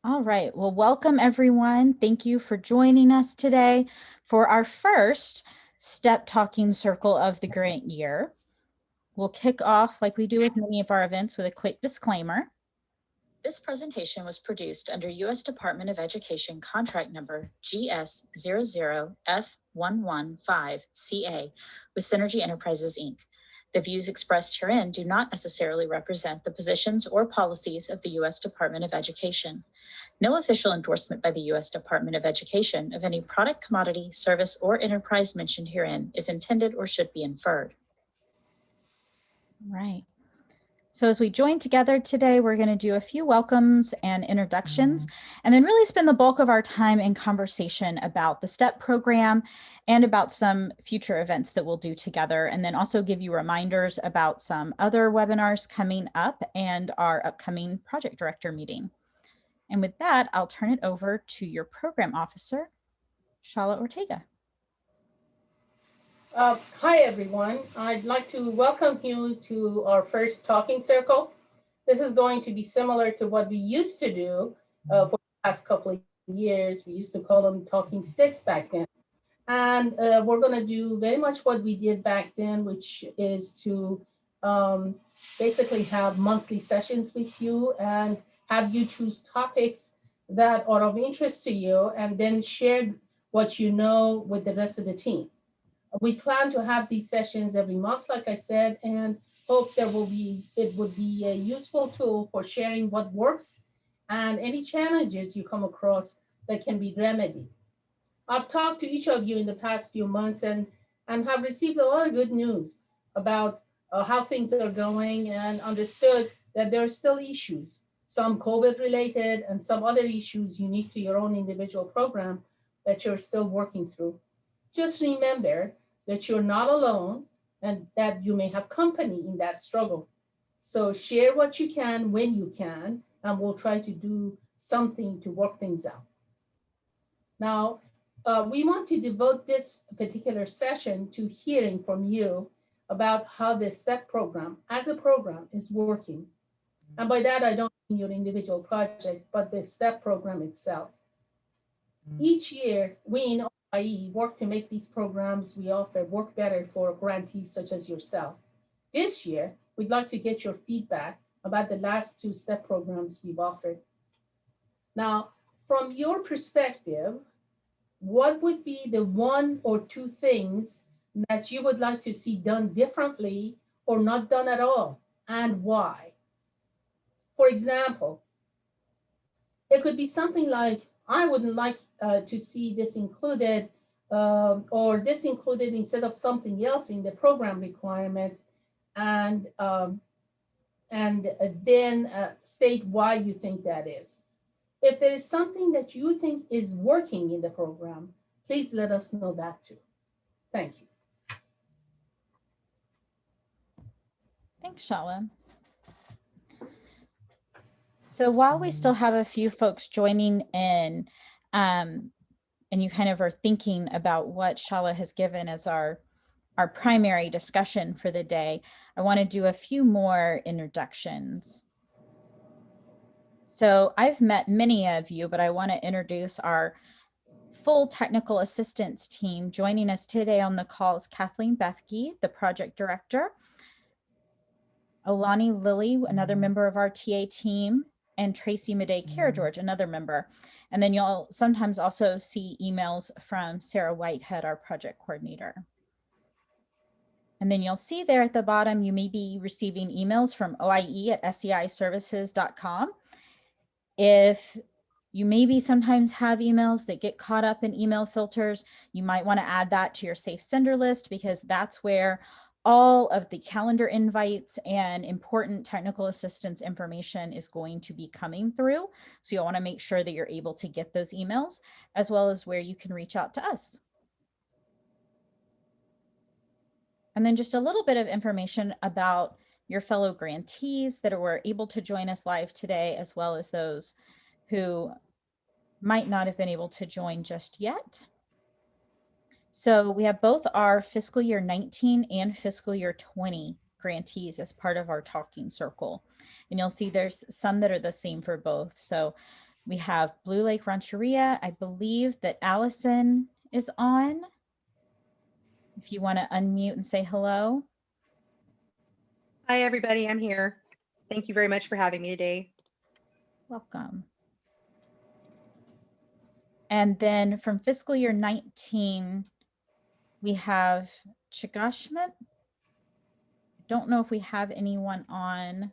All right. Well, welcome everyone. Thank you for joining us today for our first STEP Talking Circle of the grant year. We'll kick off like we do with many of our events with a quick disclaimer. This presentation was produced under U.S. Department of Education contract number GS00F115CA with Synergy Enterprises, Inc. The views expressed herein do not necessarily represent the positions or policies of the U.S. Department of Education. No official endorsement by the U.S. Department of Education of any product, commodity, service, or enterprise mentioned herein is intended or should be inferred. Right. So as we join together today, we're going to do a few welcomes and introductions, and then really spend the bulk of our time in conversation about the STEP program and about some future events that we'll do together, and then also give you reminders about some other webinars coming up and our upcoming project director meeting. And with that, I'll turn it over to your program officer, Shala Ortega. Hi, everyone. I'd like to welcome you to our first talking circle. This is going to be similar to what we used to do for the past couple of years. We used to call them talking sticks back then. And we're going to do very much what we did back then, which is to basically have monthly sessions with you and have you choose topics that are of interest to you and then share what you know with the rest of the team. We plan to have these sessions every month, like I said, and hope it would be a useful tool for sharing what works and any challenges you come across that can be remedied. I've talked to each of you in the past few months and have received a lot of good news about how things are going and understood that there are still issues, some COVID related and some other issues unique to your own individual program that you're still working through. Just remember that you're not alone and that you may have company in that struggle. So share what you can when you can, and we'll try to do something to work things out. Now, we want to devote this particular session to hearing from you about how the STEP program as a program is working. And by that, I don't mean your individual project, but the STEP program itself. Each year, we in OIE work to make these programs we offer work better for grantees such as yourself. This year, we'd like to get your feedback about the last two STEP programs we've offered. Now, from your perspective, what would be the one or two things that you would like to see done differently or not done at all, and why? For example, it could be something like, I wouldn't like to see this included or this included instead of something else in the program requirement, and then state why you think that is. If there is something that you think is working in the program, please let us know that too. Thank you. Thanks, Shala. So while we still have a few folks joining in, and you kind of are thinking about what Shala has given as our primary discussion for the day, I want to do a few more introductions. So I've met many of you, but I want to introduce our full technical assistance team. Joining us today on the call is Kathleen Bethke, the project director, Olani Lilly, another member of our TA team, and Tracy Madej Karageorge, another member. And then you'll sometimes also see emails from Sarah Whitehead, our project coordinator. And then you'll see there at the bottom, you may be receiving emails from oie@seiservices.com. If you maybe sometimes have emails that get caught up in email filters, you might want to add that to your safe sender list, because that's where all of the calendar invites and important technical assistance information is going to be coming through. So you'll want to make sure that you're able to get those emails, as well as where you can reach out to us. And then just a little bit of information about your fellow grantees that were able to join us live today, as well as those who might not have been able to join just yet. So we have both our fiscal year 19 and fiscal year 20 grantees as part of our talking circle. And you'll see there's some that are the same for both. So We have Blue Lake Rancheria. I believe that Allison is on. If you want to unmute and say hello. Hi, everybody. I'm here. Thank you very much for having me today. Welcome. And then from fiscal year 19, we have Chagashmet. I don't know if we have anyone on.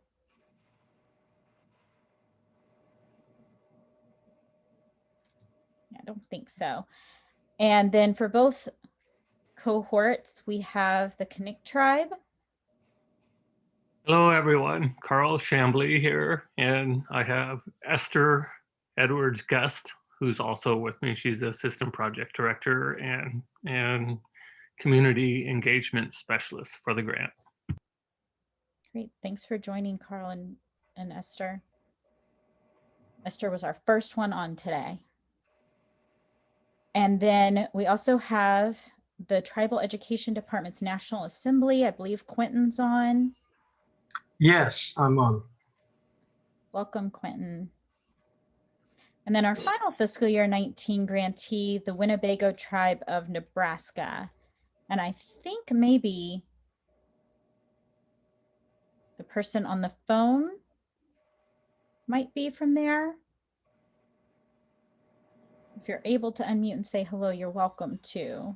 I don't think so. And then for both cohorts, we have the Connect Tribe. Hello, everyone. Carl Chambly here, and I have Esther Edwards Guest, who's also with me. She's the assistant project director and community engagement specialist for the grant. Great. Thanks for joining, Carl and Esther. Esther was our first one on today. And then we also have the Tribal Education Department's National Assembly. I believe Quentin's on. Yes, I'm on. Welcome, Quentin. And then our final fiscal year 19 grantee, the Winnebago Tribe of Nebraska. And I think maybe the person on the phone might be from there. If you're able to unmute and say hello, you're welcome to.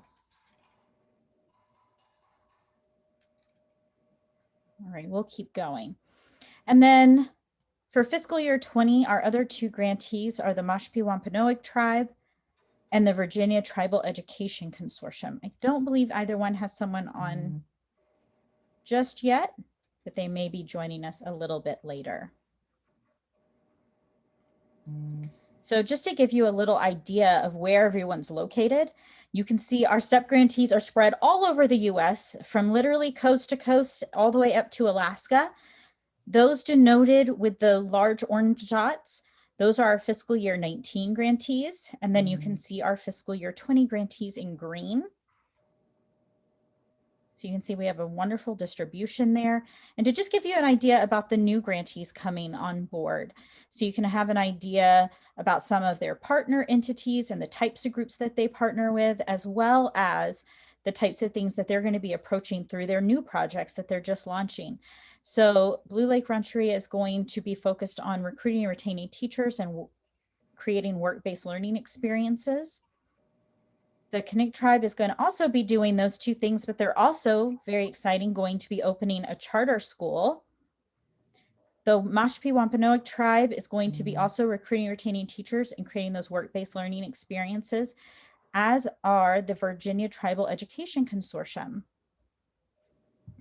All right, we'll keep going. And then for fiscal year 20, our other two grantees are the Mashpee Wampanoag Tribe and the Virginia Tribal Education Consortium. I don't believe either one has someone on just yet, but they may be joining us a little bit later. So just to give you a little idea of where everyone's located, you can see our STEP grantees are spread all over the US, from literally coast to coast, all the way up to Alaska. Those denoted with the large orange dots, those are our fiscal year 19 grantees. And then you can see our fiscal year 20 grantees in green. So you can see we have a wonderful distribution there. And to just give you an idea about the new grantees coming on board, so you can have an idea about some of their partner entities and the types of groups that they partner with, as well as the types of things that they're going to be approaching through their new projects that they're just launching. So Blue Lake Rancheria is going to be focused on recruiting and retaining teachers and creating work-based learning experiences. The Connect Tribe is going to also be doing those two things, but they're also very exciting, going to be opening a charter school. The Mashpee Wampanoag Tribe is going to be also recruiting and retaining teachers and creating those work-based learning experiences, as are the Virginia Tribal Education Consortium.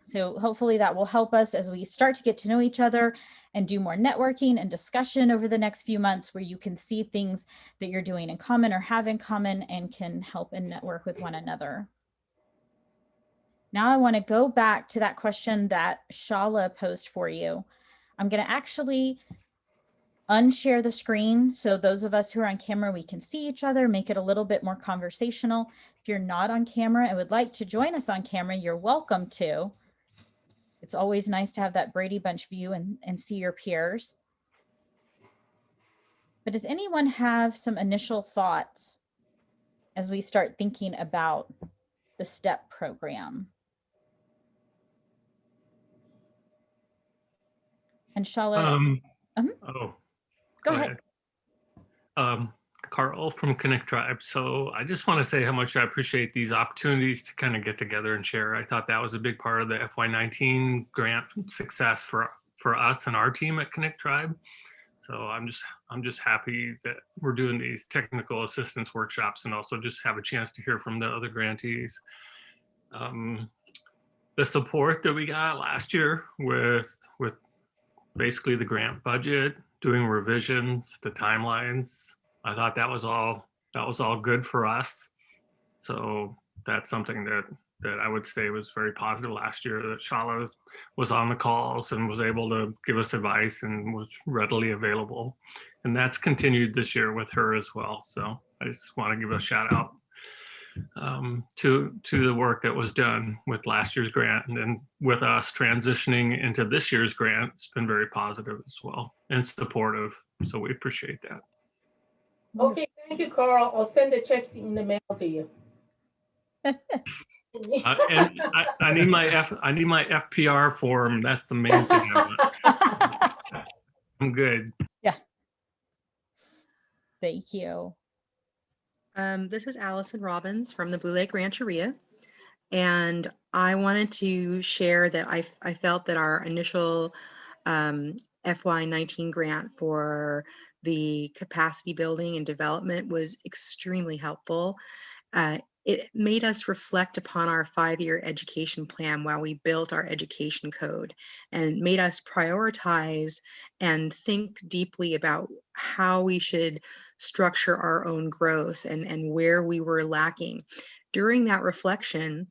So hopefully that will help us as we start to get to know each other and do more networking and discussion over the next few months, where you can see things that you're doing in common or have in common and can help and network with one another. Now I want to go back to that question that Shala posed for you. I'm going to actually unshare the screen, so those of us who are on camera, we can see each other, make it a little bit more conversational. If you're not on camera and would like to join us on camera, you're welcome to. It's always nice to have that Brady Bunch view and see your peers. But does anyone have some initial thoughts as we start thinking about the STEP program? And Shala, Go ahead. Carl from Connect Tribe. So I just want to say how much I appreciate these opportunities to kind of get together and share. I thought that was a big part of the FY19 grant success for us and our team at Connect Tribe. So I'm just happy that we're doing these technical assistance workshops and also just have a chance to hear from the other grantees. The support that we got last year with basically the grant budget, doing revisions, the timelines, I thought that was all good for us. So that's something that I would say was very positive last year, that Shala was on the calls and was able to give us advice and was readily available. And that's continued this year with her as well. So I just want to give a shout out to the work that was done with last year's grant, and then with us transitioning into this year's grant, it's been very positive as well and supportive. So we appreciate that. Okay, thank you, Carl. I'll send a check in the mail to you. And I need my FPR form. That's the main thing I want. I'm good. Thank you. This is Allison Robbins from the Blue Lake Rancheria. And I wanted to share that I felt that our initial FY19 grant for the capacity building and development was extremely helpful. It made us reflect upon our 5-year education plan while we built our education code, and made us prioritize and think deeply about how we should structure our own growth and where we were lacking. During that reflection,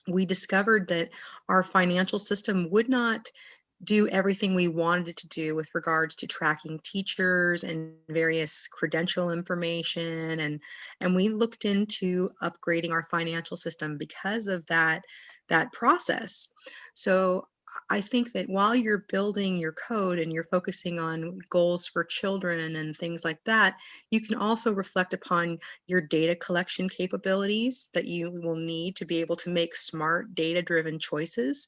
we discovered that our financial system would not do everything we wanted it to do with regards to tracking teachers and various credential information. And we looked into upgrading our financial system because of that process. So I think that while you're building your code and you're focusing on goals for children and things like that, you can also reflect upon your data collection capabilities that you will need to be able to make smart data-driven choices.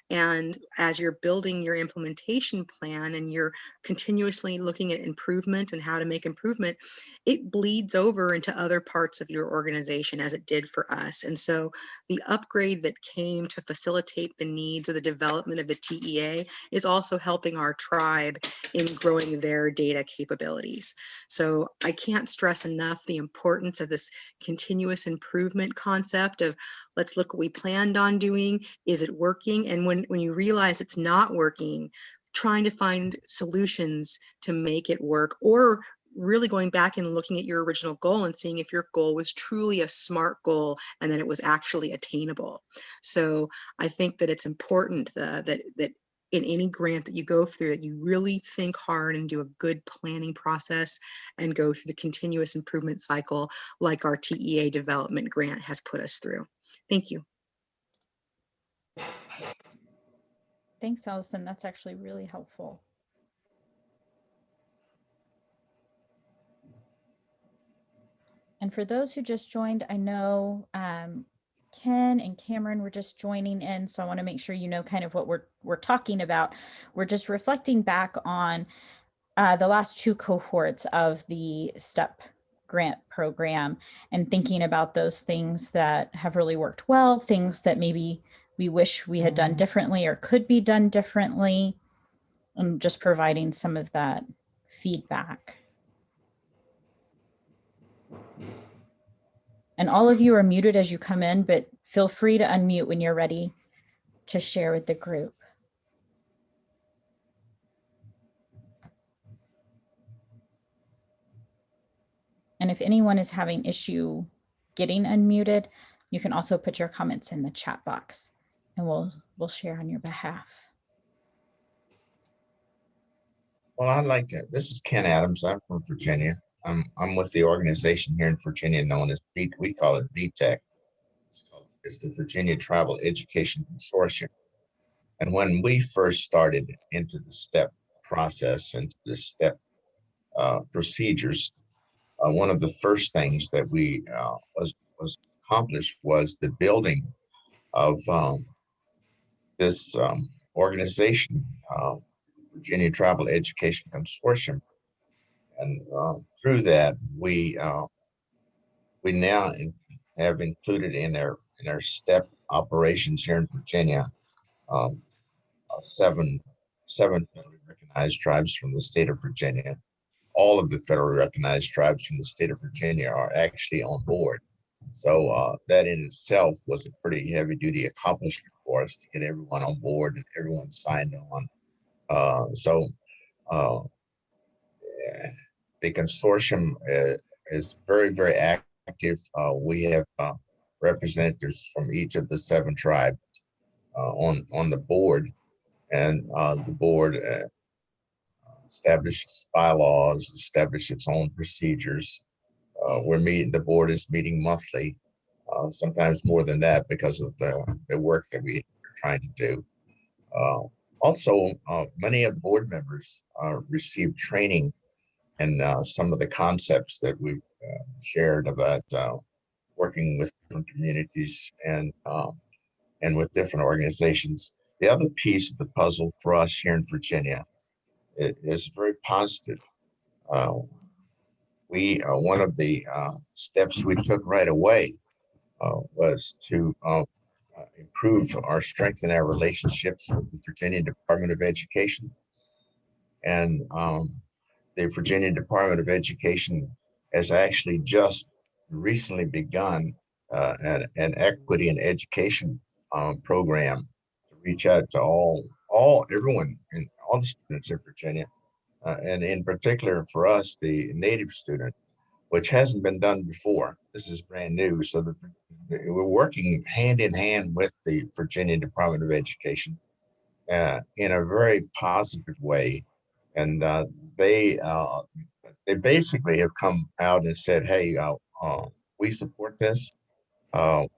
And as you're building your implementation plan and you're continuously looking at improvement and how to make improvement, it bleeds over into other parts of your organization, as it did for us. And so the upgrade that came to facilitate the needs of the development of the TEA is also helping our tribe in growing their data capabilities. So I can't stress enough the importance of this continuous improvement concept of, let's look what we planned on doing. Is it working? And when you realize it's not working, trying to find solutions to make it work, or really going back and looking at your original goal and seeing if your goal was truly a SMART goal and that it was actually attainable. So I think that it's important that in any grant that you go through, that you really think hard and do a good planning process and go through the continuous improvement cycle like our TEA development grant has put us through. Thank you. Thanks, Allison. That's actually really helpful. And for those who just joined, I know Ken and Cameron were just joining in, so I want to make sure you know kind of what we're talking about. We're just reflecting back on the last 2 cohorts of the STEP grant program and thinking about those things that have really worked well, things that maybe we wish we had done differently or could be done differently, and just providing some of that feedback. And all of you are muted as you come in, but feel free to unmute when you're ready to share with the group. And if anyone is having issue getting unmuted, you can also put your comments in the chat box and we'll share on your behalf. Well, I'd like to. This is Ken Adams. I'm from Virginia. I'm with the organization here in Virginia known as we call it VTech. It's the Virginia Tribal Education Consortium. And when we first started into the STEP process and the STEP procedures, one of the first things that we was accomplished was the building of this organization, Virginia Tribal Education Consortium. And through that, we now have included in our STEP operations here in Virginia, 7 federally recognized tribes from the state of Virginia. All of the federally recognized tribes from the state of Virginia are actually on board. So that in itself was a pretty heavy duty accomplishment for us to get everyone on board and everyone signed on. The consortium is very, very active. We have representatives from each of the 7 tribes on the board, and the board establishes bylaws, establishes its own procedures. The board is meeting monthly, sometimes more than that because of the work that we are trying to do. Also, many of the board members receive training some of the concepts that we've shared about working with different communities and with different organizations. The other piece of the puzzle for us here in Virginia is very positive. One of the steps we took right away was to improve or strengthen our relationships with the Virginia Department of Education. And the Virginia Department of Education has actually just recently begun an equity in education program to reach out to everyone and all the students in Virginia, and in particular for us, the Native students, which hasn't been done before. This is brand new. So we're working hand in hand with the Virginia Department of Education in a very positive way. And they basically have come out and said, hey, we support this.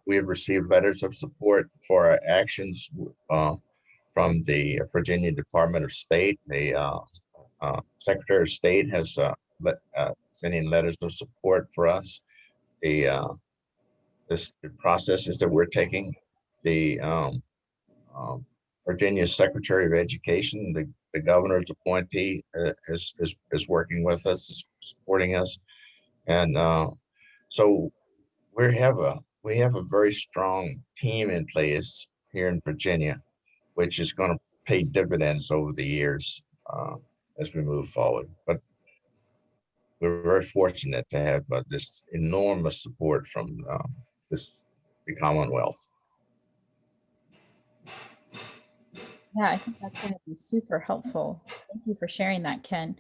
We have received letters of support for our actions from the Virginia Department of State. The Secretary of State has sending letters of support for us. The processes that we're taking. The Virginia Secretary of Education, the governor's appointee, is working with us, is supporting us, and so we have a very strong team in place here in Virginia, which is going to pay dividends over the years as we move forward. But we're very fortunate to have this enormous support from the Commonwealth. Yeah, I think that's going to be super helpful. Thank you for sharing that, Ken.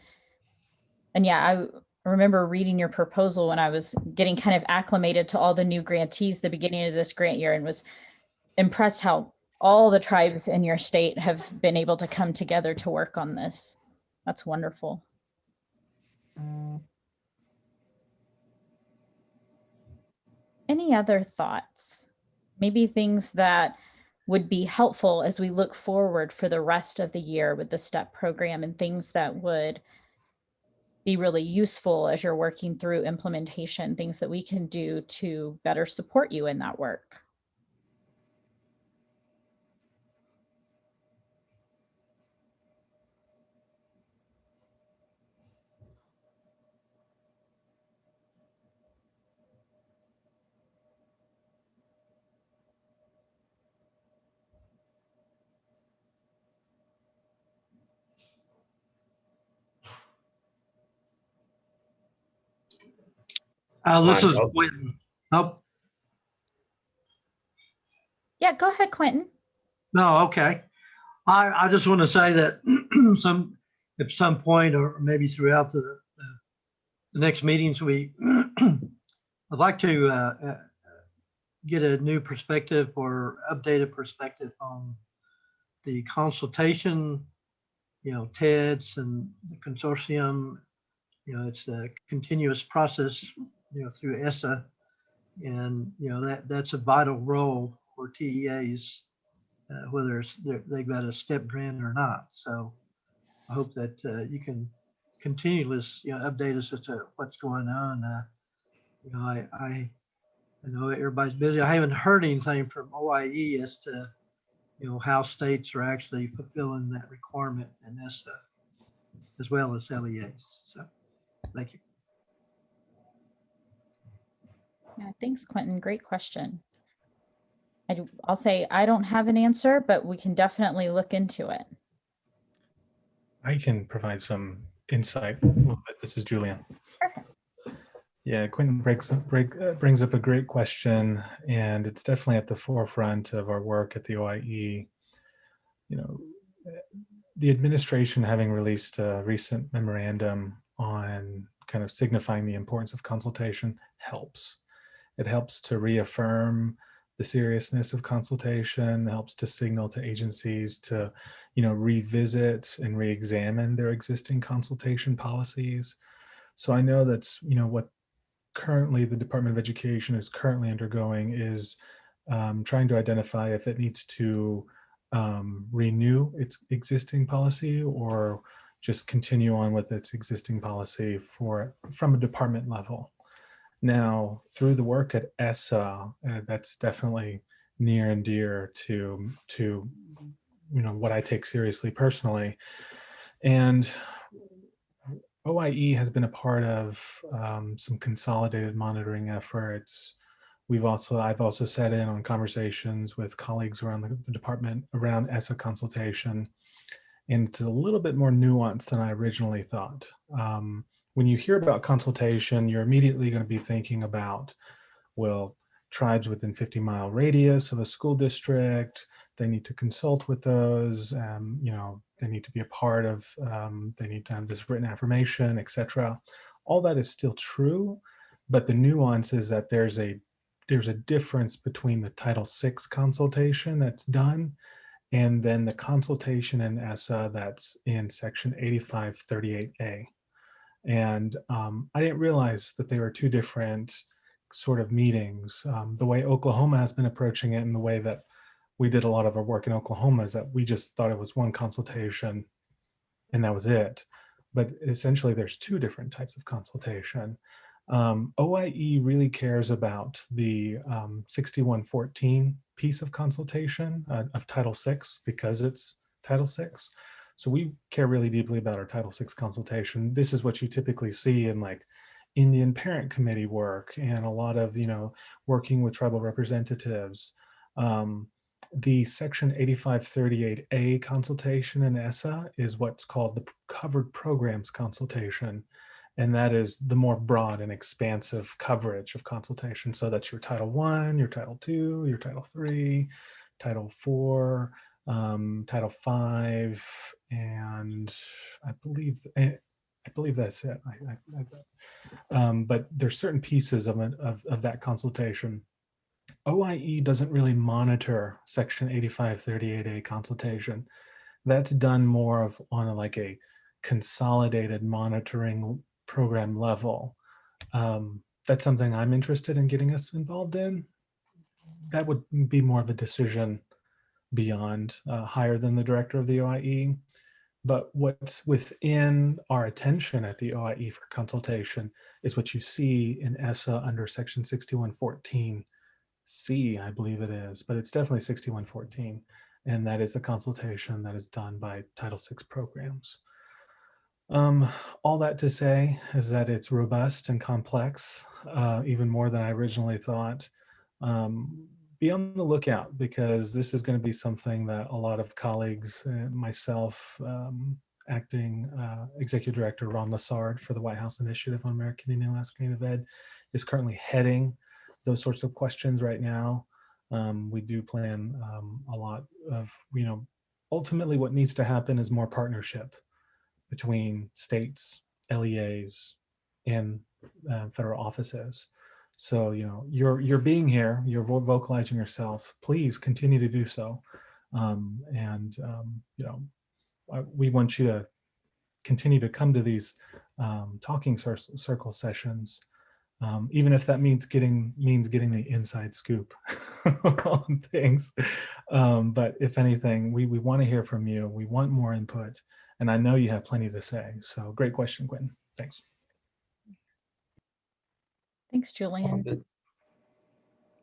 And yeah, I remember reading your proposal when I was getting kind of acclimated to all the new grantees the beginning of this grant year, and was impressed how all the tribes in your state have been able to come together to work on this. That's wonderful. Any other thoughts? Maybe things that would be helpful as we look forward for the rest of the year with the STEP program, and things that would be really useful as you're working through implementation, things that we can do to better support you in that work. This is Quentin. Oh, Yeah, go ahead, Quentin. no, okay. I just want to say that at some point, or maybe throughout the next meetings, I'd like to get a new perspective or updated perspective on the consultation, TEDS and the consortium. It's a continuous process, through ESSA, and that's a vital role for TEAs, whether they've got a STEP grant or not. So I hope that you can continuously, update us as to what's going on. I know everybody's busy. I haven't heard anything from OIE as to how states are actually fulfilling that requirement in ESSA, as well as LEAs. So thank you. Yeah, thanks, Quentin. Great question. I'll say I don't have an answer, but we can definitely look into it. I can provide some insight a little bit. This is Julian. Perfect. Yeah, Quentin brings up a great question, and it's definitely at the forefront of our work at the OIE. The administration having released a recent memorandum on kind of signifying the importance of consultation helps. It helps to reaffirm the seriousness of consultation, helps to signal to agencies to, revisit and re-examine their existing consultation policies. So I know that's, what currently the Department of Education is currently undergoing is trying to identify if it needs to renew its existing policy, or just continue on with its existing policy from a department level. Now, through the work at ESSA, that's definitely near and dear to what I take seriously personally. And OIE has been a part of some consolidated monitoring efforts. I've also sat in on conversations with colleagues around the department around ESSA consultation, and it's a little bit more nuanced than I originally thought. When you hear about consultation, you're immediately going to be thinking about, well, tribes within 50-mile radius of a school district, they need to consult with those, they need to be a part of, they need to have this written affirmation, etc. All that is still true, but the nuance is that there's a difference between the Title VI consultation that's done and then the consultation in ESSA that's in section 8538A. And I didn't realize that they were two different sort of meetings. The way Oklahoma has been approaching it and the way that we did a lot of our work in Oklahoma is that we just thought it was one consultation and that was it. But essentially there's two different types of consultation. OIE really cares about the 6114 piece of consultation of Title VI because it's Title VI. So we care really deeply about our Title VI consultation. This is what you typically see in like Indian Parent Committee work and a lot of, working with tribal representatives. The section 8538A consultation in ESSA is what's called the covered programs consultation. And that is the more broad and expansive coverage of consultation. So that's your Title I, your Title II, your Title III, Title IV, Title V, and I believe that's it. But there's certain pieces of that consultation. OIE doesn't really monitor Section 8538A consultation. That's done more on a consolidated monitoring program level. That's something I'm interested in getting us involved in. That would be more of a decision beyond higher than the director of the OIE. But what's within our attention at the OIE for consultation is what you see in ESSA under section 6114C, I believe it is, but it's definitely 6114. And that is a consultation that is done by Title VI programs. All that to say is that it's robust and complex, even more than I originally thought. Be on the lookout because this is going to be something that a lot of colleagues, myself, acting Executive Director Ron Lessard for the White House Initiative on American Indian Alaska Native Ed, is currently heading those sorts of questions right now. We do plan a lot of, ultimately what needs to happen is more partnership between states, LEAs, and federal offices. So, you're being here, you're vocalizing yourself, please continue to do so. We want you to continue to come to these talking circle sessions, even if that means getting the inside scoop on things. But if anything, we want to hear from you. We want more input. And I know you have plenty to say. So great question, Quentin. Thanks. Thanks, Julian.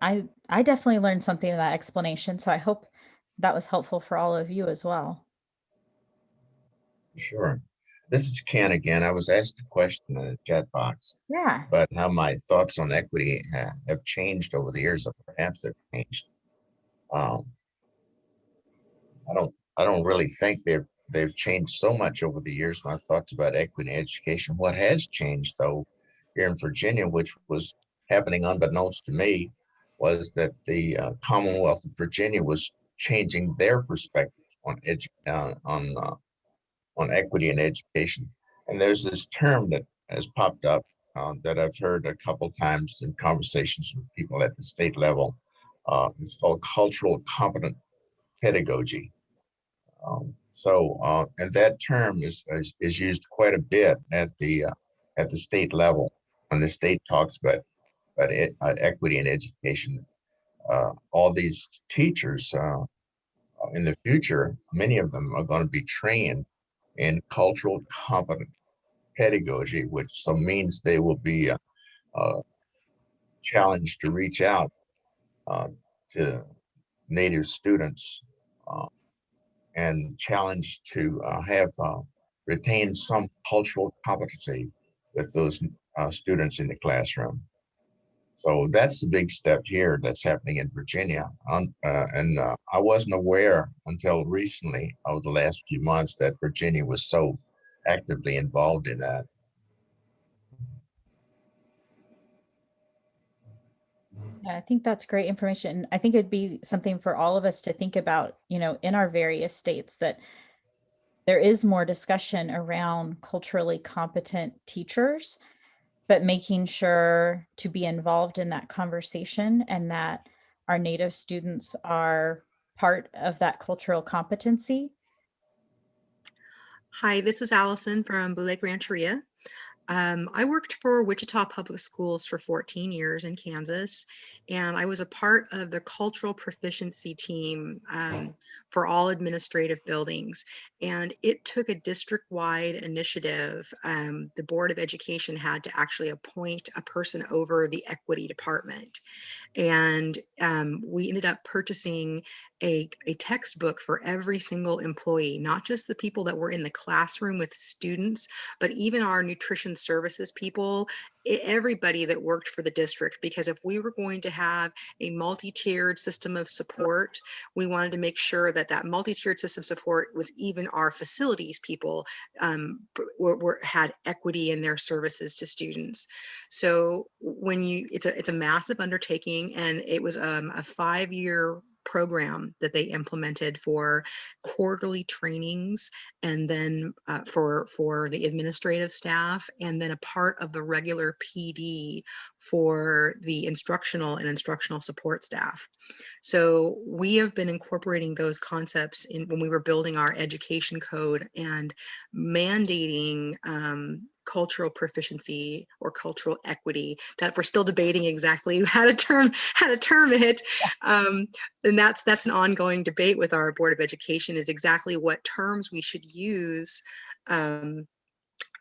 I definitely learned something in that explanation. So I hope that was helpful for all of you as well. Sure. This is Ken again. I was asked a question in the chat box. Yeah. But how my thoughts on equity have changed over the years, or perhaps they've changed. I don't really think they've changed so much over the years. My thoughts about equity in education. What has changed though, here in Virginia, which was happening unbeknownst to me, was that the Commonwealth of Virginia was changing their perspective on equity in education. And there's this term that has popped up that I've heard a couple times in conversations with people at the state level. It's called cultural competent pedagogy. And that term is used quite a bit at the state level when the state talks about equity in education. All these teachers in the future, many of them are going to be trained in cultural competent pedagogy, which so means they will be challenged to reach out to Native students and challenged to have retain some cultural competency with those students in the classroom. So that's the big step here that's happening in Virginia. I wasn't aware until recently, over the last few months, that Virginia was so actively involved in that. Yeah, I think that's great information. I think it'd be something for all of us to think about, in our various states, that there is more discussion around culturally competent teachers, but making sure to be involved in that conversation and that our Native students are part of that cultural competency. Hi, this is Allison from Blue Lake Rancheria. I worked for Wichita Public Schools for 14 years in Kansas, and I was a part of the cultural proficiency team for all administrative buildings. And it took a district-wide initiative. The Board of Education had to actually appoint a person over the equity department. And we ended up purchasing a textbook for every single employee, not just the people that were in the classroom with students, but even our nutrition services people, everybody that worked for the district. Because if we were going to have a multi-tiered system of support, we wanted to make sure that that multi-tiered system of support was even our facilities people had equity in their services to students. So when it's a massive undertaking, and it was a 5-year program that they implemented for quarterly trainings, and then for the administrative staff, and then a part of the regular PD for the instructional and instructional support staff. So we have been incorporating those concepts when we were building our education code and mandating cultural proficiency or cultural equity, that we're still debating exactly how to term it. And that's an ongoing debate with our Board of Education, is exactly what terms we should use.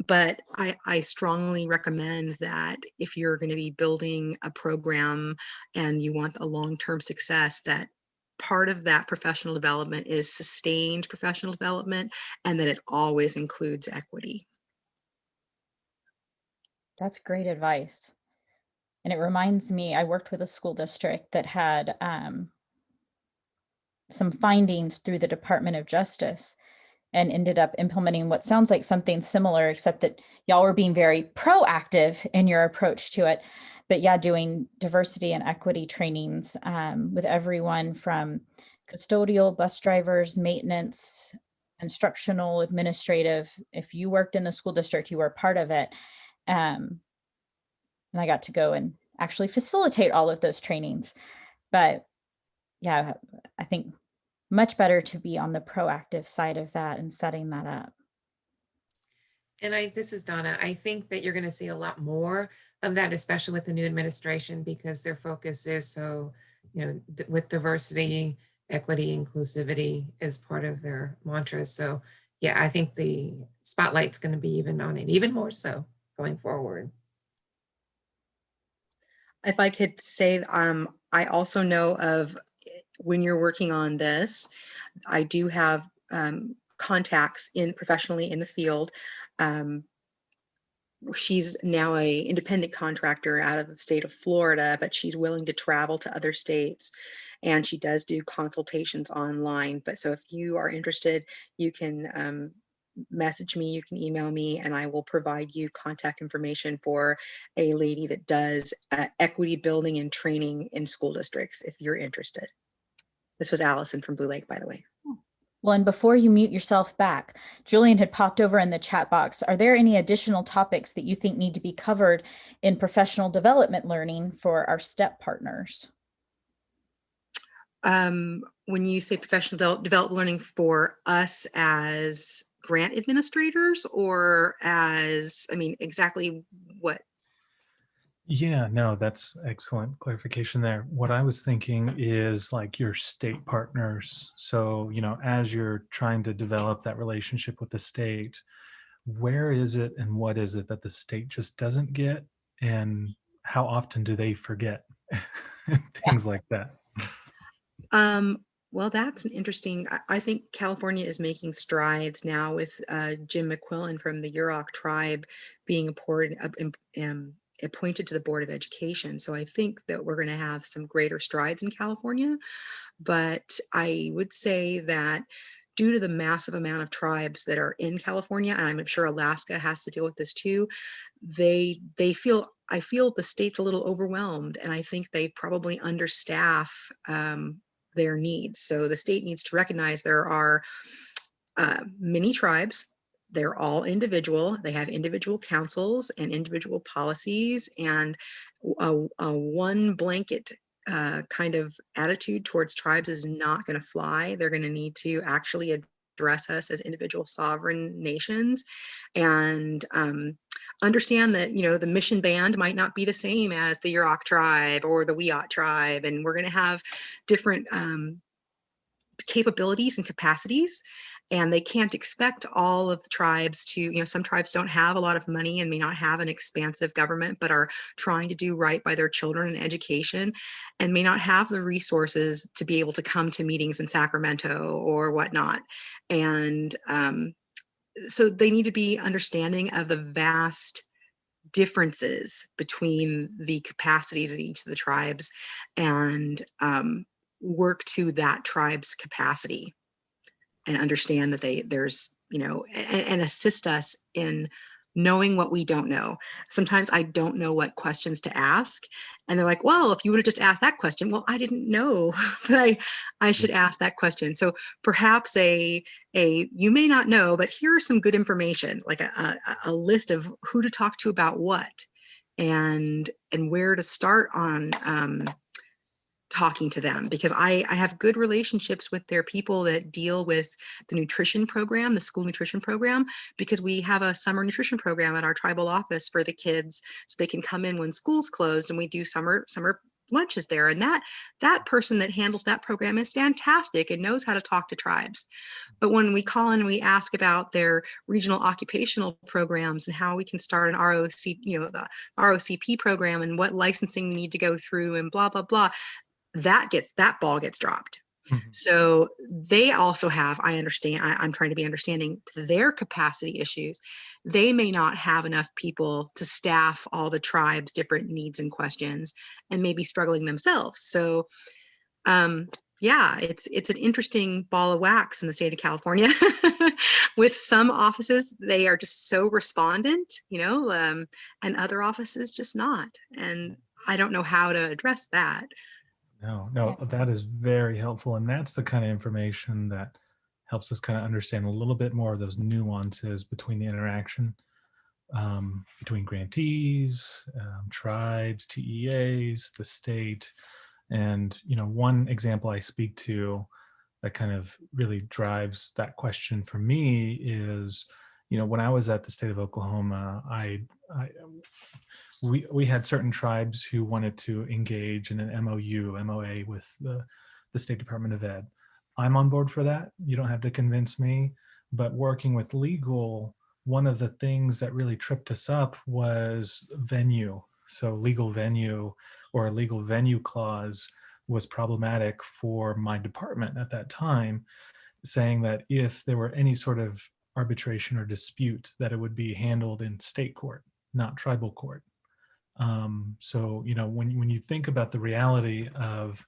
But I strongly recommend that if you're going to be building a program and you want a long-term success, that part of that professional development is sustained professional development, and that it always includes equity. That's great advice. And it reminds me, I worked with a school district that had some findings through the Department of Justice, and ended up implementing what sounds like something similar, except that y'all were being very proactive in your approach to it. But yeah, doing diversity and equity trainings with everyone from custodial, bus drivers, maintenance, instructional, administrative. If you worked in the school district, you were part of it. And I got to go and actually facilitate all of those trainings. But yeah, I think much better to be on the proactive side of that and setting that up. And this is Donna. I think that you're going to see a lot more of that, especially with the new administration, because their focus is so, with diversity, equity, inclusivity is part of their mantra. So yeah, I think the spotlight's going to be even on it, even more so going forward. If I could say, I also know of, when you're working on this, I do have contacts professionally in the field. She's now an independent contractor out of the state of Florida, but she's willing to travel to other states, and she does do consultations online. But so if you are interested, you can message me, you can email me, and I will provide you contact information for a lady that does equity building and training in school districts, if you're interested. This was Allison from Blue Lake, by the way. Well, and before you mute yourself back, Julian had popped over in the chat box. Are there any additional topics that you think need to be covered in professional development learning for our STEP partners? When you say professional development learning for us as grant administrators, or as, exactly what? Yeah, no, that's excellent clarification there. What I was thinking is like your state partners. So, as you're trying to develop that relationship with the state, where is it and what is it that the state just doesn't get? And how often do they forget? Things like that. Um, well, that's an interesting. I think California is making strides now with Jim McQuillan from the Yurok tribe being appointed to the Board of Education. So I think that we're going to have some greater strides in California. But I would say that due to the massive amount of tribes that are in California, and I'm sure Alaska has to deal with this too, I feel the state's a little overwhelmed, and I think they probably understaff their needs. So the state needs to recognize there are many tribes. They're all individual. They have individual councils and individual policies, and a one blanket kind of attitude towards tribes is not going to fly. They're going to need to actually address us as individual sovereign nations, and understand that the mission band might not be the same as the Yurok tribe or the Wiyot tribe, and we're going to have different capabilities and capacities, and they can't expect all of the tribes to, some tribes don't have a lot of money and may not have an expansive government, but are trying to do right by their children and education, and may not have the resources to be able to come to meetings in Sacramento or whatnot. And so they need to be understanding of the vast differences between the capacities of each of the tribes, and work to that tribe's capacity, and understand that there's, and assist us in knowing what we don't know. Sometimes I don't know what questions to ask, and they're like, well, if you would have just asked that question. Well, I didn't know that I should ask that question. So perhaps you may not know, but here are some good information, like a list of who to talk to about what, and where to start on talking to them, because I have good relationships with their people that deal with the nutrition program, the school nutrition program, because we have a summer nutrition program at our tribal office for the kids, so they can come in when school's closed, and we do summer lunches there. And that person that handles that program is fantastic and knows how to talk to tribes. But when we call in and we ask about their regional occupational programs and how we can start an ROC, the ROCP program, and what licensing we need to go through and blah, blah, blah, that ball gets dropped. Mm-hmm. So they also have, I'm trying to be understanding to their capacity issues. They may not have enough people to staff all the tribes' different needs and questions, and may be struggling themselves. So yeah, it's an interesting ball of wax in the state of California. With some offices, they are just so respondent, and other offices just not. And I don't know how to address that. No, that is very helpful. And that's the kind of information that helps us kind of understand a little bit more of those nuances between the interaction between grantees, tribes, TEAs, the state. And, one example I speak to that kind of really drives that question for me is, when I was at the state of Oklahoma, we had certain tribes who wanted to engage in an MOA with the State Department of Ed. I'm on board for that. You don't have to convince me. But working with legal, one of the things that really tripped us up was venue. So legal venue or a legal venue clause was problematic for my department at that time, saying that if there were any sort of arbitration or dispute, that it would be handled in state court, not tribal court. So, when you think about the reality of,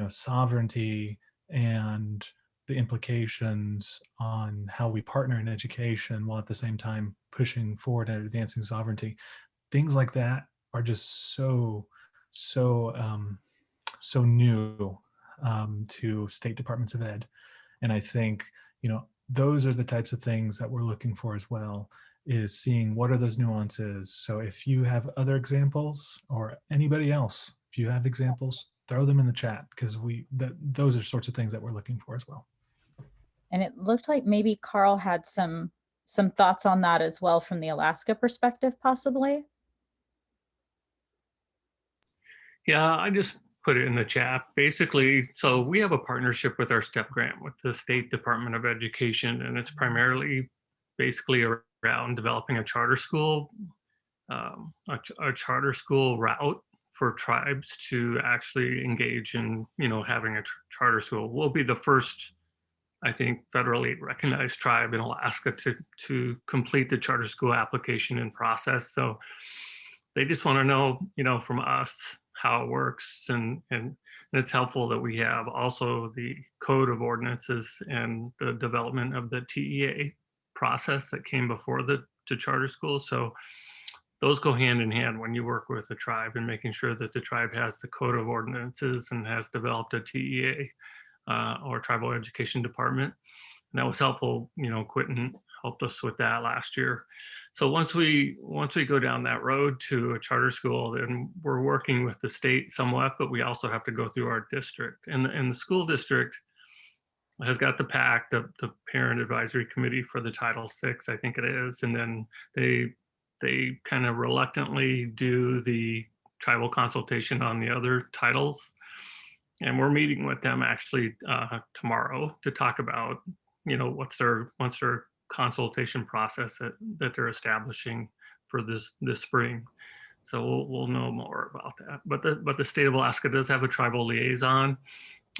sovereignty and the implications on how we partner in education while at the same time pushing forward and advancing sovereignty, things like that are just so new to state departments of ed. And I think, those are the types of things that we're looking for as well, is seeing what are those nuances. So if you have other examples, or anybody else, if you have examples, throw them in the chat, because those are sorts of things that we're looking for as well. And it looked like maybe Carl had some thoughts on that as well from the Alaska perspective, possibly. Yeah, I just put it in the chat. Basically, so we have a partnership with our STEP grant with the State Department of Education, and it's primarily basically around developing a charter school, a charter school route for tribes to actually engage in, having a charter school. We'll be the first, I think, federally recognized tribe in Alaska to complete the charter school application and process. So they just want to know, from us how it works, and it's helpful that we have also the code of ordinances and the development of the TEA process that came before the charter school. So those go hand in hand when you work with a tribe and making sure that the tribe has the code of ordinances and has developed a TEA or tribal education department. And that was helpful. Quentin helped us with that last year. So once we go down that road to a charter school, then we're working with the state somewhat, but we also have to go through our district. And the school district has got the PAC, the Parent Advisory Committee for the Title VI, I think it is. And then they kind of reluctantly do the tribal consultation on the other titles. And we're meeting with them actually tomorrow to talk about, what's their consultation process that they're establishing for this spring. So we'll know more about that. But the state of Alaska does have a tribal liaison,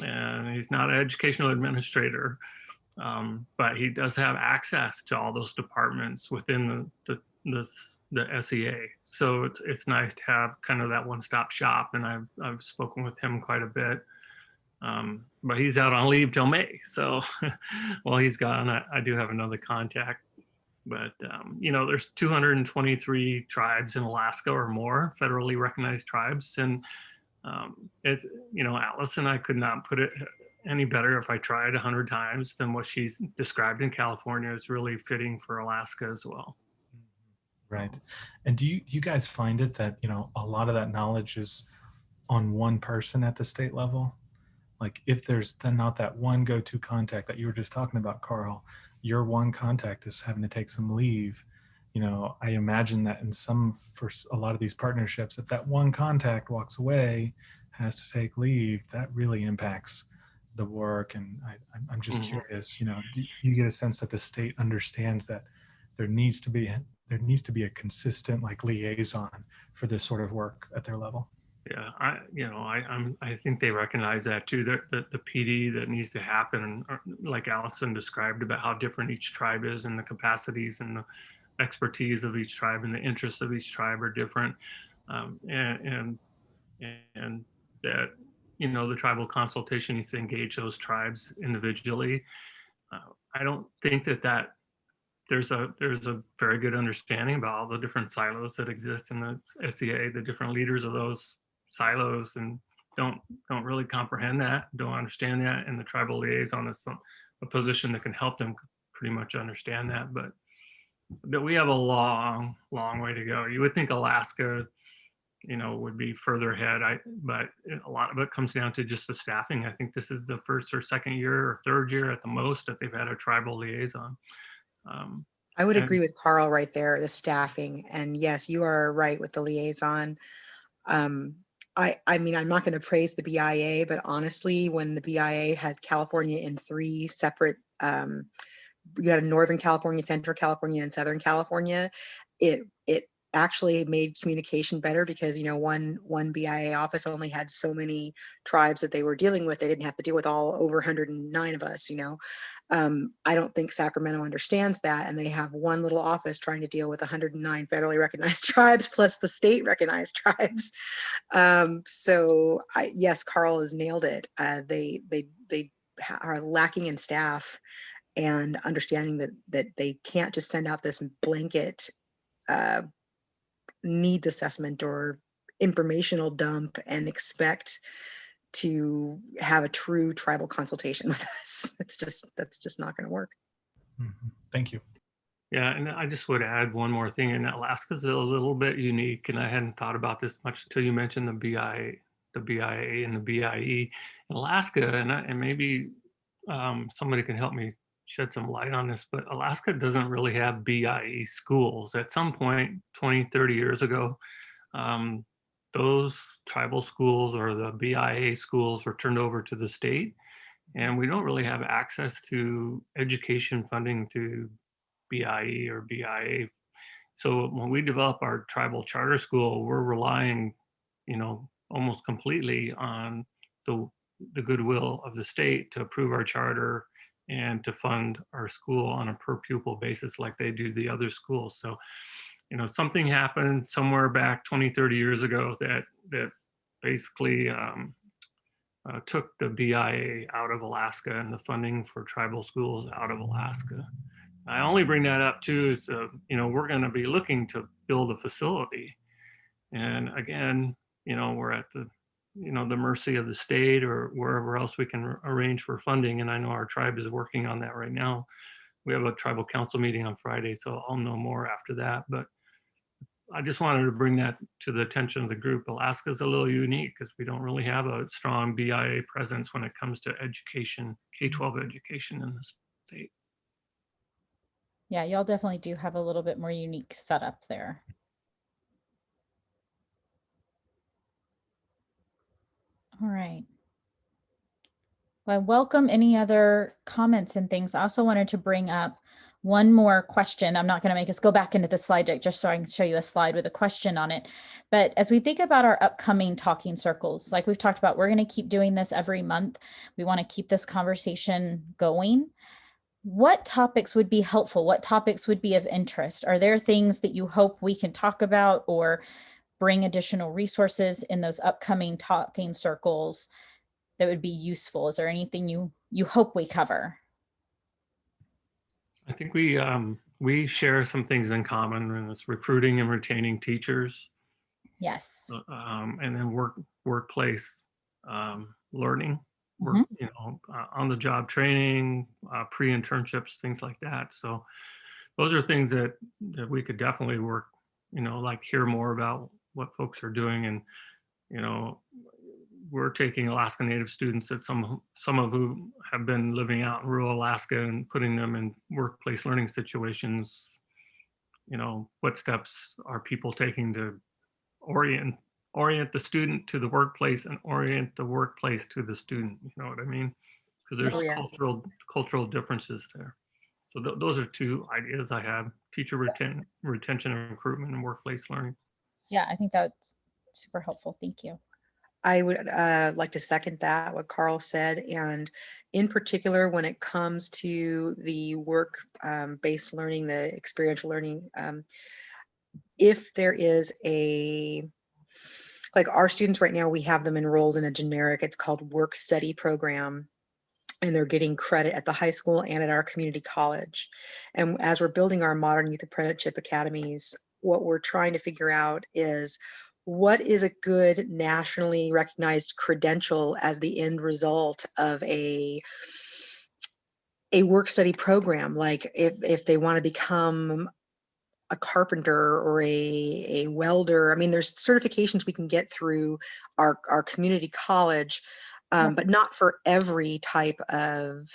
and he's not an educational administrator, but he does have access to all those departments within the SEA. So it's nice to have kind of that one-stop shop, and I've spoken with him quite a bit. But he's out on leave till May. So while he's gone, I do have another contact. But, there's 223 tribes in Alaska or more, federally recognized tribes. And it's, Allison, I could not put it any better if I tried 100 times than what she's described in California is really fitting for Alaska as well. Right. And do you guys find it that, a lot of that knowledge is on one person at the state level? Like if there's then not that one go-to contact that you were just talking about, Carl, your one contact is having to take some leave. I imagine that for a lot of these partnerships, if that one contact walks away, has to take leave, that really impacts the work. And I'm just curious, do you get a sense that the state understands that there needs to be a consistent liaison for this sort of work at their level? Yeah, I think they recognize that too. That the PD that needs to happen, like Allison described about how different each tribe is, and the capacities and the expertise of each tribe and the interests of each tribe are different, and that the tribal consultation needs to engage those tribes individually. I don't think that there's a very good understanding about all the different silos that exist in the SEA, the different leaders of those silos, and don't really comprehend that, don't understand that, and the tribal liaison is a position that can help them pretty much understand that. But we have a long way to go. You would think Alaska would be further ahead, but a lot of it comes down to just the staffing. I think this is the first or second year or third year at the most that they've had a tribal liaison. I would agree with Carl right there, the staffing. And yes, you are right with the liaison. I mean, I'm not going to praise the BIA, but honestly, when the BIA had California in three separate, you had Northern California, Central California, and Southern California, it actually made communication better because, one BIA office only had so many tribes that they were dealing with. They didn't have to deal with all over 109 of us, I don't think Sacramento understands that. And they have one little office trying to deal with 109 federally recognized tribes plus the state recognized tribes. So yes, Carl has nailed it. They are lacking in staff and understanding that they can't just send out this blanket needs assessment or informational dump and expect to have a true tribal consultation with us. That's just not going to work. Mm-hmm. Thank you. Yeah, and I just would add one more thing. And Alaska's a little bit unique, and I hadn't thought about this much until you mentioned the BIA and the BIE in Alaska, and maybe somebody can help me shed some light on this, but Alaska doesn't really have BIE schools. At some point 20, 30 years ago, those tribal schools or the BIA schools were turned over to the state, and we don't really have access to education funding to BIE or BIA. So when we develop our tribal charter school, we're relying, almost completely on the goodwill of the state to approve our charter and to fund our school on a per pupil basis like they do the other schools. So, something happened somewhere back 20, 30 years ago that basically took the BIA out of Alaska and the funding for tribal schools out of Alaska. I only bring that up too is, we're going to be looking to build a facility. And again, we're at the mercy of the state or wherever else we can arrange for funding. And I know our tribe is working on that right now. We have a tribal council meeting on Friday, so I'll know more after that. But I just wanted to bring that to the attention of the group. Alaska is a little unique because we don't really have a strong BIA presence when it comes to education, K-12 education in the state. Yeah, y'all definitely do have a little bit more unique setup there. All right. Well, I welcome any other comments and things. I also wanted to bring up one more question. I'm not going to make us go back into the slide deck just so I can show you a slide with a question on it. But as we think about our upcoming talking circles, like we've talked about, we're going to keep doing this every month. We want to keep this conversation going. What topics would be helpful? What topics would be of interest? Are there things that you hope we can talk about or bring additional resources in those upcoming talking circles that would be useful? Is there anything you hope we cover? I think we share some things in common, and it's recruiting and retaining teachers. Yes. And then workplace learning, on the job training, pre-internships, things like that. So those are things that we could definitely work, like hear more about what folks are doing. And, we're taking Alaska Native students that some of who have been living out in rural Alaska and putting them in workplace learning situations. What steps are people taking to orient the student to the workplace and orient the workplace to the student? You know what I mean? Because there's Oh, yeah. cultural differences there. So those are two ideas I have: teacher retention and recruitment and workplace learning. Yeah, I think that's super helpful. Thank you. I would like to second that, what Carl said. And in particular, when it comes to the work-based learning, the experiential learning, if there is like our students right now, we have them enrolled in a generic, it's called work study program. And they're getting credit at the high school and at our community college. And as we're building our modern youth apprenticeship academies, what we're trying to figure out is what is a good nationally recognized credential as the end result of a work study program. Like if they want to become a carpenter or a welder, I mean, there's certifications we can get through our community college, but not for every type of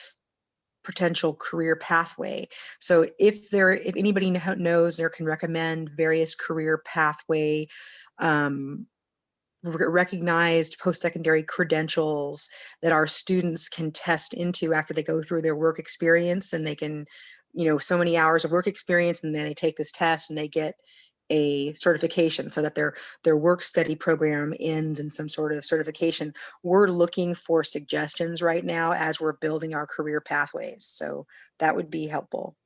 potential career pathway. So if anybody knows or can recommend various career pathway recognized post-secondary credentials that our students can test into after they go through their work experience, and they can, so many hours of work experience, and then they take this test and they get a certification so that their work study program ends in some sort of certification. We're looking for suggestions right now as we're building our career pathways. So that would be helpful.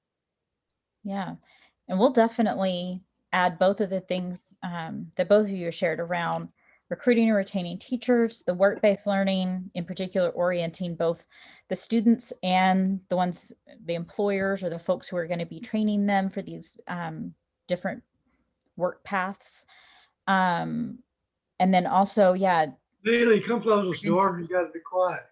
Yeah. And we'll definitely add both of the things that both of you shared around recruiting and retaining teachers, the work-based learning, in particular, orienting both the students and the employers or the folks who are going to be training them for these different work paths. And then also, Bailey, come close the door. You got to be quiet.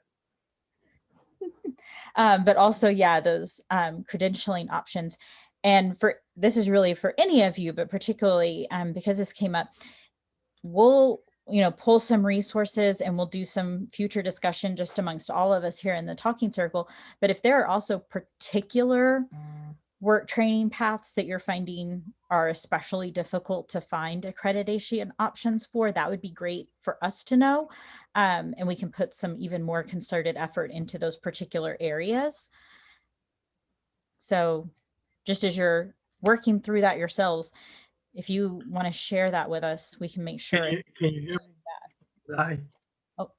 But also, those credentialing options. And this is really for any of you, but particularly because this came up, we'll pull some resources and we'll do some future discussion just amongst all of us here in the talking circle. But if there are also particular work training paths that you're finding are especially difficult to find accreditation options for, that would be great for us to know. And we can put some even more concerted effort into those particular areas. So just as you're working through that yourselves, if you want to share that with us, we can make sure. Can you hear me? Hi. Oh.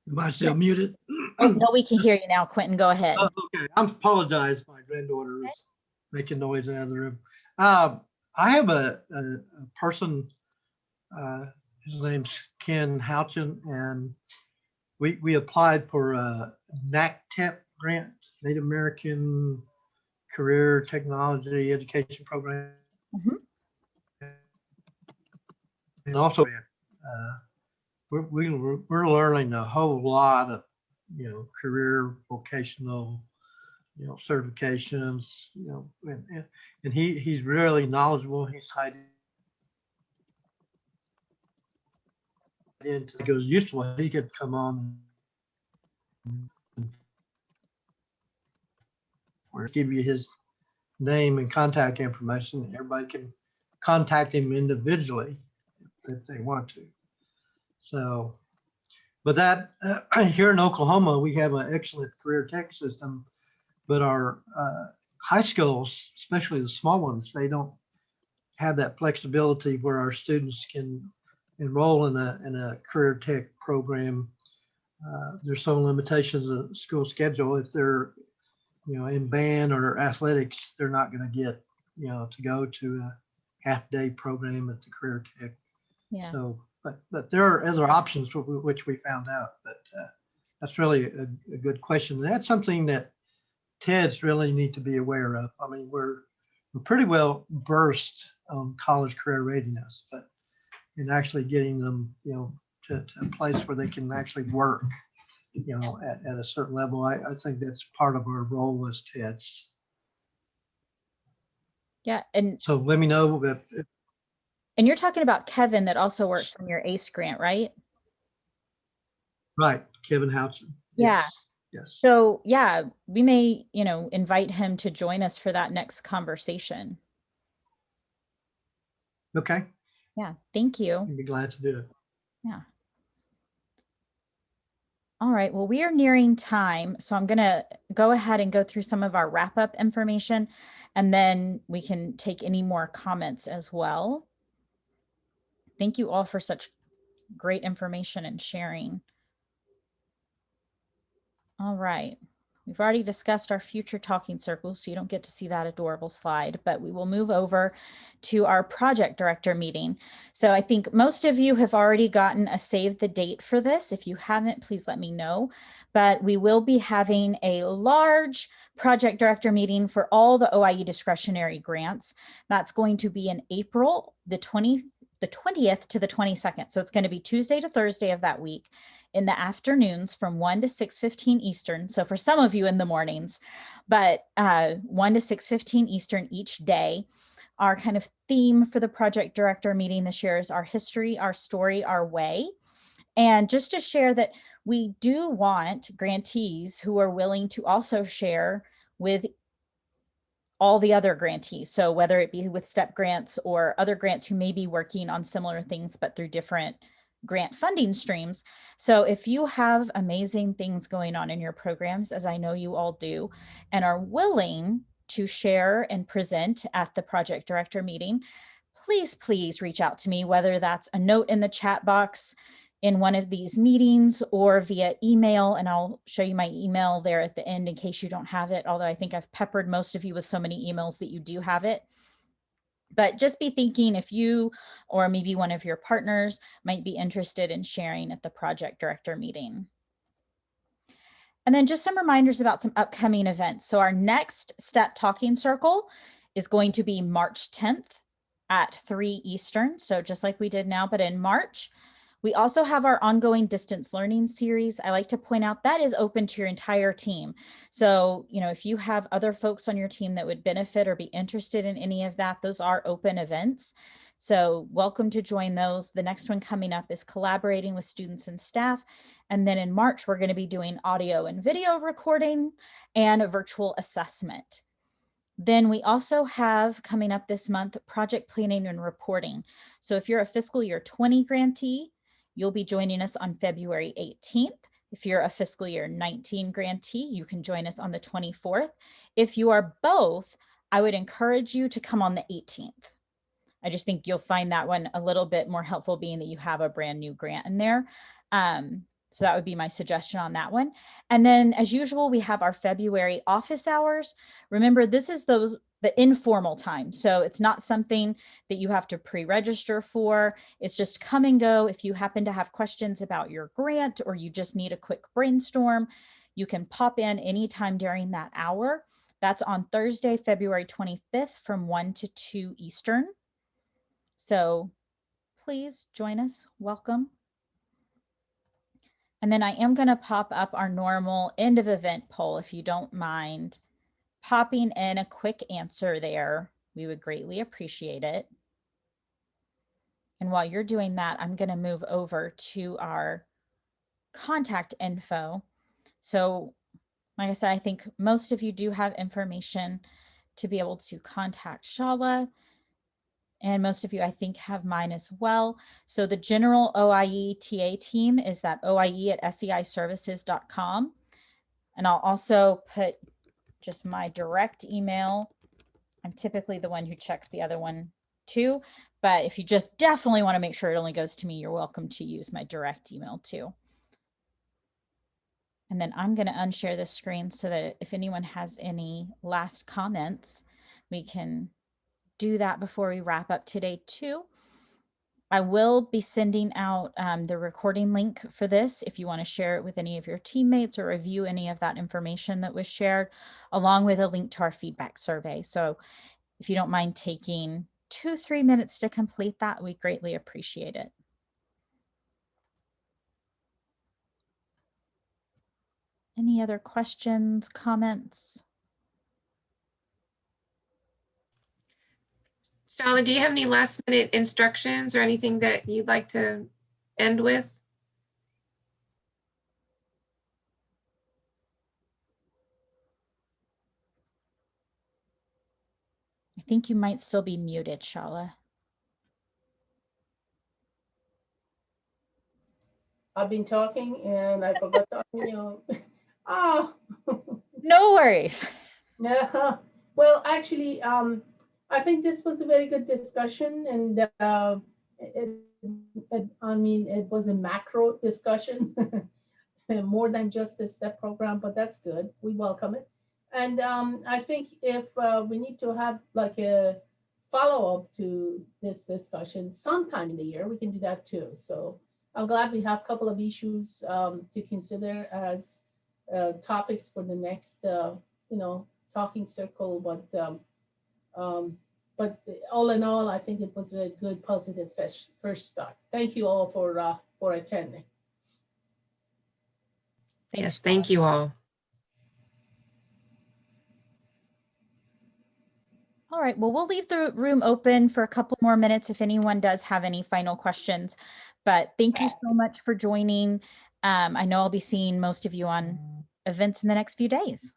Am I still muted? Oh, no, we can hear you now, Quentin. Go ahead. Oh, okay, I apologize. My granddaughter is making noise in the other room. I have a person, his name's Ken Houchin, and we applied for a NACTEP grant, Native American Career Technology Education Program. Mhm. And also, we're learning a whole lot of, career vocational, certifications, and he's really knowledgeable. He's tied into, he goes, used to, he could come on or give you his name and contact information. Everybody can contact him individually if they want to. So, but that here in Oklahoma, we have an excellent career tech system, but our high schools, especially the small ones, they don't have that flexibility where our students can enroll in a career tech program. There's some limitations of the school schedule. If they're, in band or athletics, they're not going to get, to go to a half-day program at the career tech. Yeah. So, but there are other options which we found out. But that's really a good question. And that's something that TEDs really need to be aware of. I mean, we're pretty well versed on college career readiness, but in actually getting them, to a place where they can actually work, at a certain level, I think that's part of our role as TEDs. Yeah. And So let me know if you're talking about Kevin that also works on your ACE grant, right? right, Kevin Houchin. Yeah. Yes. So yeah, we may, invite him to join us for that next conversation. Okay. Yeah. Thank you. I'd be glad to do it. Yeah. All right. Well, we are nearing time, so I'm going to go ahead and go through some of our wrap-up information, and then we can take any more comments as well. Thank you all for such great information and sharing. All right. We've already discussed our future talking circles, so you don't get to see that adorable slide, but we will move over to our project director meeting. So I think most of you have already gotten a save the date for this. If you haven't, please let me know. But we will be having a large project director meeting for all the OIE discretionary grants. That's going to be in April, the 20th to the 22nd. So it's going to be Tuesday to Thursday of that week in the afternoons from 1 to 6:15 Eastern. So for some of you in the mornings, but 1 to 6:15 Eastern each day. Our kind of theme for the project director meeting this year is our history, our story, our way. And just to share that we do want grantees who are willing to also share with all the other grantees. So whether it be with STEP grants or other grants who may be working on similar things, but through different grant funding streams. So if you have amazing things going on in your programs, as I know you all do, and are willing to share and present at the project director meeting, please reach out to me, whether that's a note in the chat box in one of these meetings or via email, and I'll show you my email there at the end in case you don't have it, although I think I've peppered most of you with so many emails that you do have it. But just be thinking if you or maybe one of your partners might be interested in sharing at the project director meeting. And then just some reminders about some upcoming events. So our next STEP Talking Circle is going to be March 10th at 3 Eastern. So just like we did now, but in March. We also have our ongoing distance learning series. I like to point out that is open to your entire team. So, if you have other folks on your team that would benefit or be interested in any of that, those are open events. So welcome to join those. The next one coming up is collaborating with students and staff. And then in March, we're going to be doing audio and video recording and a virtual assessment. Then we also have coming up this month, project planning and reporting. So if you're a fiscal year 20 grantee, you'll be joining us on February 18th. If you're a fiscal year 19 grantee, you can join us on the 24th. If you are both, I would encourage you to come on the 18th. I just think you'll find that one a little bit more helpful, being that you have a brand new grant in there. So that would be my suggestion on that one. And then as usual, we have our February office hours. Remember, this is the informal time. So it's not something that you have to pre-register for. It's just come and go. If you happen to have questions about your grant or you just need a quick brainstorm, you can pop in anytime during that hour. That's on Thursday, February 25th from 1 to 2 Eastern. So please join us. Welcome. And then I am going to pop up our normal end of event poll. If you don't mind popping in a quick answer there, we would greatly appreciate it. And while you're doing that, I'm going to move over to our contact info. So like I said, I think most of you do have information to be able to contact Shala. And most of you, I think, have mine as well. So the general OIE TA team is that oie@seiservices.com. And I'll also put just my direct email. I'm typically the one who checks the other one too. But if you just definitely want to make sure it only goes to me, you're welcome to use my direct email too. And then I'm going to unshare the screen so that if anyone has any last comments, we can do that before we wrap up today too. I will be sending out the recording link for this if you want to share it with any of your teammates or review any of that information that was shared, along with a link to our feedback survey. So if you don't mind taking 2-3 minutes to complete that, we greatly appreciate it. Any other questions, comments? Shala, do you have any last minute instructions or anything that you'd like to end with? I think you might still be muted, Shala. I've been talking and I forgot to unmute. Oh. No worries. Yeah. Well, actually, I think this was a very good discussion, and I mean, it was a macro discussion, more than just the STEP program, but that's good. We welcome it. And I think if we need to have like a follow-up to this discussion sometime in the year, we can do that too. So I'm glad we have a couple of issues to consider as topics for the next, talking circle. But all in all, I think it was a good, positive first start. Thank you all for attending. Yes, thank you all. All right, well, we'll leave the room open for a couple more minutes if anyone does have any final questions. But thank you so much for joining. I know I'll be seeing most of you on events in the next few days.